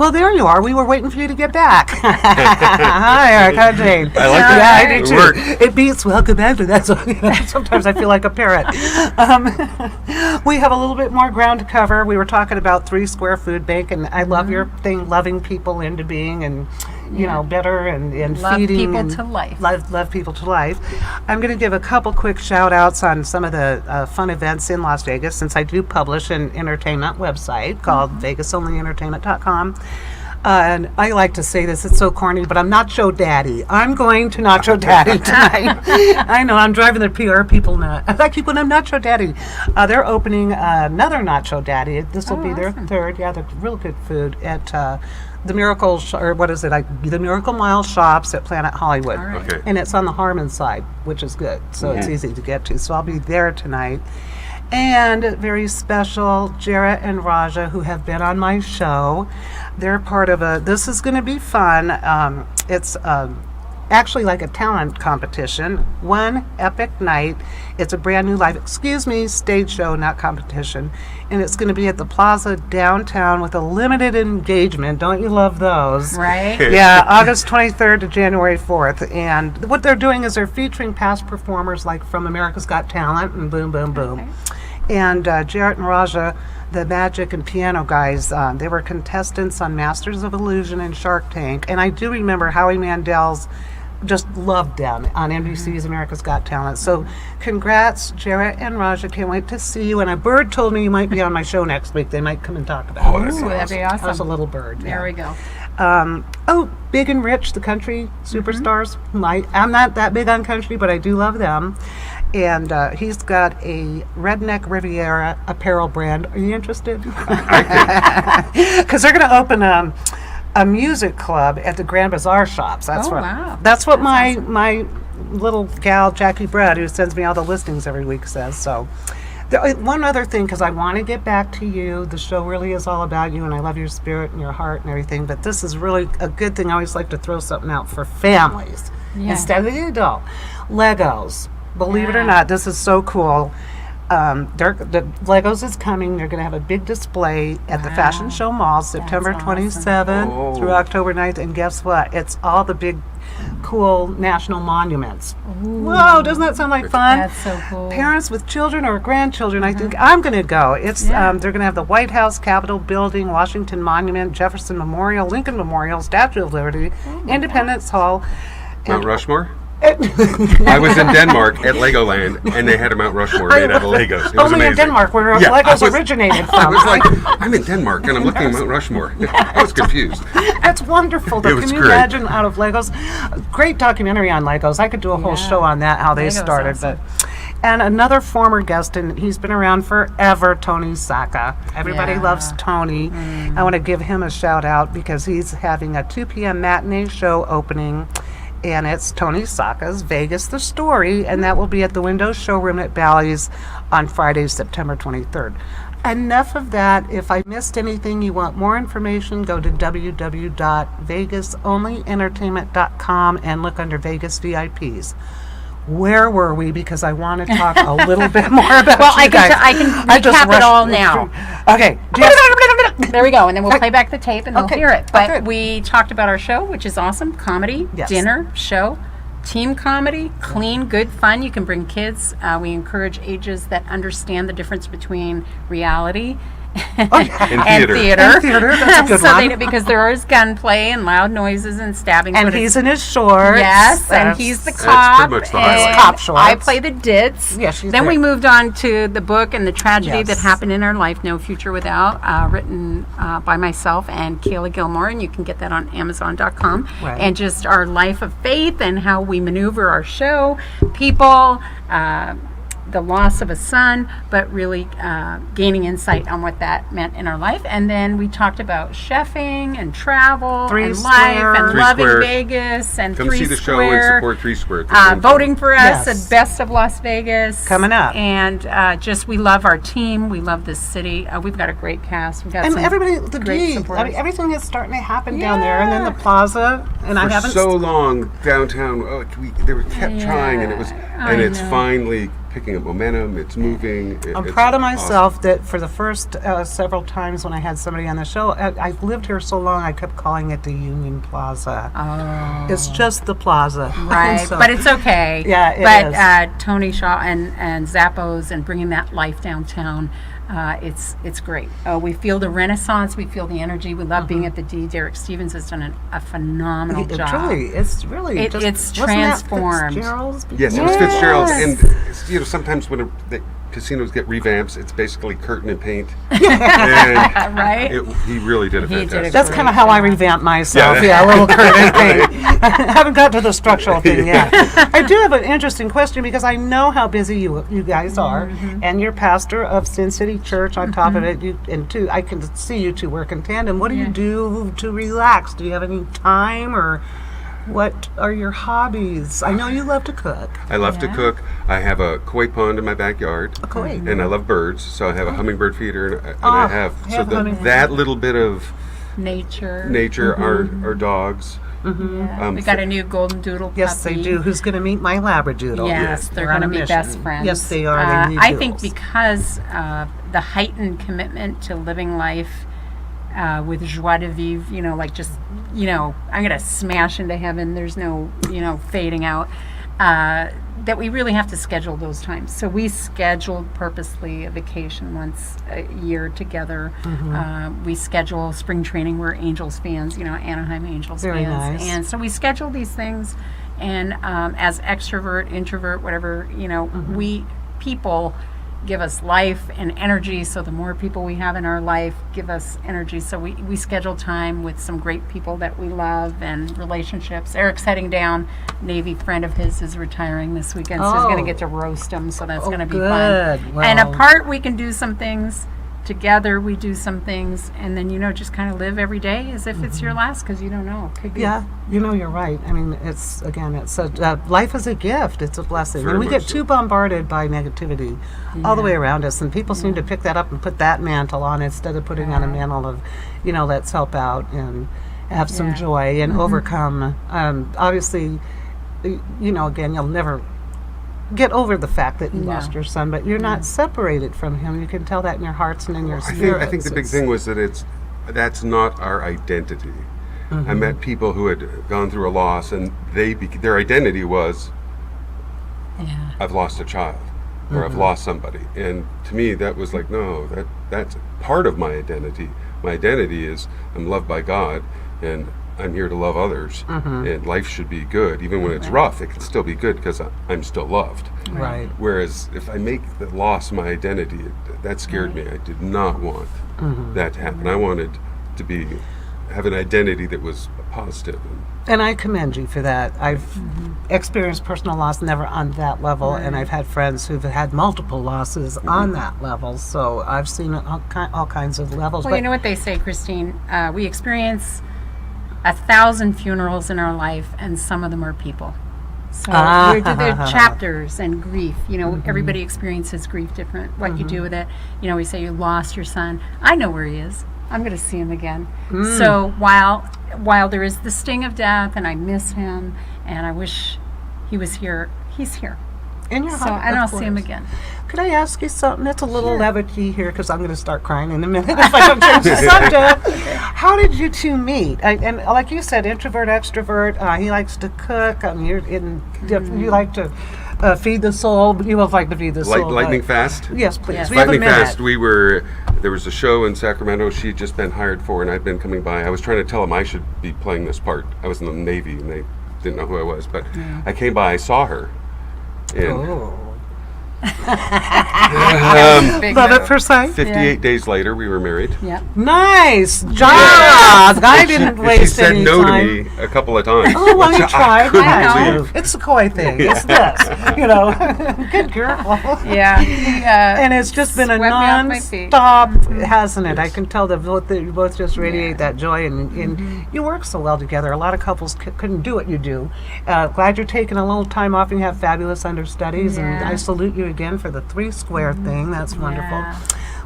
Well, there you are. We were waiting for you to get back. Hi, Eric. Hi, Jane. I like Yeah, that. I do It too. worked. It beats welcome back to that. So, sometimes I feel like a parrot. We have a little bit more ground to cover. We were talking about 3 Square Food Bank, and I love your thing, loving people into being and better and Love feeding people and to life. Love people to life. I'm going to give a couple quick shout outs on some of the fun events in Las Vegas, since I do publish an entertainment website called VegasOnlyEntertainment.com. And I like to say this, it's so corny, but I'm Nacho Daddy. I'm going to Nacho Daddy tonight. I know, I'm driving the PR people nuts. I keep when I'm Nacho Daddy. They're opening another Nacho Daddy. This will be their third. Yeah, they're real good food at the Miracle, the Miracle Mile Shops at Planet Hollywood. All right. Okay. And it's on the Harmon side, which is good. So it's easy to get to. So I'll be there tonight. And very special, Jarrett and Raja, who have been on my show. They're part of this is going to be fun. It's actually like a talent competition. One epic night. It's a brand new stage show, not competition. And it's going to be at the Plaza downtown with a limited engagement. Don't you love those? Right? Yeah, August 23rd to January 4th. And what they're doing is they're featuring past performers like from America's Got Talent and boom, boom, boom. Okay. And Jarrett and Raja, the magic and piano guys, they were contestants on Masters of Illusion and Shark Tank. And I do remember Howie Mandel's just loved them on NBC's America's Got Talent. So congrats, Jarrett and Raja. Can't wait to see you. And a bird told me you might be on my show next week. They might come and talk about it. Ooh, that'd be That was a awesome. little bird. There we go. Big and Rich, the country superstars. I'm not that big on country, but I do love them. And he's got a Redneck Riviera apparel brand. Are you interested? Because they're going to open a music club at the Grand Bazaar shops. Wow. That's what my little gal Jackie Brett, who sends me all the listings every week, says. So one other thing, because I want to get back to you. The show really is all about you, and I love your spirit and your heart and everything. But this is really a good thing. I always like to throw something out for families instead of the adult. Legos. Believe it or not, this is so cool. The Legos is coming. They're going to have a big display at the Fashion Show Mall, September awesome. 27th through October 9th. And guess what? It's all the big, cool national monuments. Whoa, doesn't that sound like fun? That's so cool. Parents with children or grandchildren, I think I'm going to go. It's they're going to have the White House, Capitol Building, Washington Monument, Jefferson Memorial, Lincoln Memorial, Statue of Liberty, Independence Hall. Mount Rushmore? I was in Denmark at Legoland, and they had a Mount Rushmore made out of Legos. It was Only in amazing. Denmark, where Yeah, Legos originated I from. was like, I'm in Denmark, and I'm looking at Mount Rushmore. I was confused. That's wonderful. Though. It was Can you great. imagine out of Legos? Great documentary on Legos. I could do a whole show on that, how they Legos started. awesome. And another former guest, and he's been around forever, Tony Saka. Everybody loves Tony. I want to give him a shout out because he's having a 2 p.m. matinee show opening. And it's Tony Saka's Vegas the Story, and that will be at the Windows Showroom at Bally's on Friday, September 23rd. Enough of that. If I missed anything, you want more information, go to www.vegasonlyentertainment.com and look under Vegas VIPs. Where were we? Because I want to talk a little bit more about Well, you guys. I can just recap it rushed all through. now. Okay. Yes. There we go, and then we'll play back the tape and they'll Okay. hear it. Oh, But good. we talked about our show, which is awesome. Comedy, Yes. dinner, show, team comedy, clean, good fun. You can bring kids. We encourage ages that understand the difference between reality and theater. And theater, that's a good one. because there is gunplay and loud noises and stabbing. And but he's it's- in his shorts. Yes, and That's- he's the pretty cop. much the and highlight. Cop shorts. I play the ditz. Yeah, she's then we great. moved on to the book and the tragedy Yes. that happened in our life, No Future Without, written by myself and Kayla Gilmore, and you can get that on Amazon.com. Right. And just our life of faith and how we maneuver our show, people, the loss of a son, but really gaining insight on what that meant in our life. And then we talked about chefing and travel Three and life Square. and Three loving Square. Vegas and Come Three see the show Square. and support 3 Square. at the same time. Voting for us Yes. at Best of Las Vegas. Coming up. And just, we love our team. We love this city. We've got a great cast. We've got And some everybody, the great deed, supporters. everything is starting to happen down there, and then the plaza, and For so long, downtown, we kept trying, and I it's know. finally picking up momentum. It's moving. I'm it's proud of awesome. myself that for the first several times when I had somebody on the show, I've lived here so long, I kept calling it the Union Plaza. Oh. It's just the plaza. Right, So- but it's okay. Yeah, it but Tony Shaw and Zappos and bringing that life downtown, it's great. We feel the renaissance. We feel the energy. We love being at the D. Derek Stevens has done a phenomenal It job. truly, it's really It's wasn't that transformed. Fitzgerald's? Yes, it was Fitzgerald's, and sometimes when the casinos get revamps, it's basically curtain and paint. And Right? he really did a He did a fantastic. That's great kind of how I revamp myself. Yeah. Yeah, a little curtain paint. I haven't got to the structural thing yet. I do have an interesting question because I know how busy you guys are, and you're pastor of Sin City Church. On top of it, I can see you two work in tandem. What do you do to relax? Do you have any time, or what are your hobbies? I know you love to cook. I love to cook. I have a koi pond in my backyard. A koi. And I love birds, so I have a hummingbird feeder, and I have hummingbird. that little bit of Nature. nature. Our dogs. Yeah. We got a new golden doodle puppy. Yes, they do. Who's going to meet my Labradoodle? Yes, they're on going to a be mission. best friends. Yes, they are. They need I think doodles. because the heightened commitment to living life with joie de vivre, like just, I'm going to smash into heaven. There's no, fading out. That we really have to schedule those times. So we scheduled purposely a vacation once a year together. We schedule spring training. We're Angels fans, Anaheim Angels Very fans. nice. And so we schedule these things. And as extrovert, introvert, whatever, we people give us life and energy. So the more people we have in our life give us energy. So we schedule time with some great people that we love and relationships. Eric's heading down. Navy friend of his is retiring this weekend, so he's going to get to roast him. So that's going to be fun. good. And Well- apart, we can do some things. Together, we do some things, and then just kind of live every day as if it's your last, because you don't know. Could be. Yeah, you're right. I mean, it's life is a gift. It's a blessing. Very And we get much so. too bombarded by negativity all the way around us, and people seem to pick that up and put that mantle on instead of putting on a mantle of, let's help out and have some Yeah. joy and overcome. Obviously, again, you'll never get over the fact that you No. lost your son, but you're not separated from him. You can tell that in your hearts and in your I spirits. think the big It's- thing was that that's not our identity. I met people who had gone through a loss, and their identity was, Yeah. I've lost a child, or I've lost somebody. And to me, that was like, no, that's part of my identity. My identity is I'm loved by God, and I'm here to love others, and life should be good. Even when it's rough, it can still be good because I'm still loved. Right. Whereas if I make the loss my identity, that scared me. I did not want that to happen. I wanted to have an identity that was positive. And I commend you for that. I've experienced personal loss, never on that level, and I've had friends who've had multiple losses on that level. So I've seen all kinds of levels. Well, but you know what they say, Christine? We experience 1,000 funerals in our life, and some of them are people. So they're chapters and grief. Everybody experiences grief different. What you do with it. We say you lost your son. I know where he is. I'm going to see him again. So while there is the sting of death, and I miss him, and I wish he was here, he's here. in your So, heart, and of I'll see him course. again. Could I ask you something? It's a little levity here because I'm going to start crying in a minute if I don't change the subject. How did you two meet? And like you said, introvert, extrovert. He likes to cook. I mean, you like to feed the soul. You both like to feed the soul. Lightning but- fast? Yes, please. Yes. We have a Lightning minute. fast. There was a show in Sacramento she'd just been hired for, and I'd been coming by. I was trying to tell them I should be playing this part. I was in the Navy, and they didn't know who I was, but I came by, I saw her. And Oh. Big Love move. at first sight. 58 days later, we were married. Yep. Nice job. I didn't And she waste said any no time. to me a couple of times. Oh, well, which you tried. couldn't I know. believe. It's a koi thing. It's this. Good girl. Yeah. And it's just been a Swept me off my feet. non-stop, hasn't it? I can tell that you both just radiate that joy, and you work so well together. A lot of couples couldn't do what you do. Glad you're taking a little time off and you have fabulous understudies, and Yeah. I salute you again for the 3 Square thing. That's wonderful. Yeah.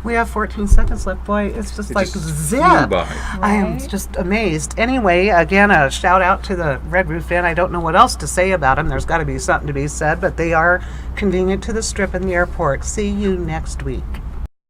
We have 14 seconds left. Boy, it's just like just zip. flew by. I am Right. just amazed. Anyway, again, a shout out to the Red Roof Inn. I don't know what else to say about them. There's got to be something to be said, but they are convenient to the Strip and the airport. See you next week.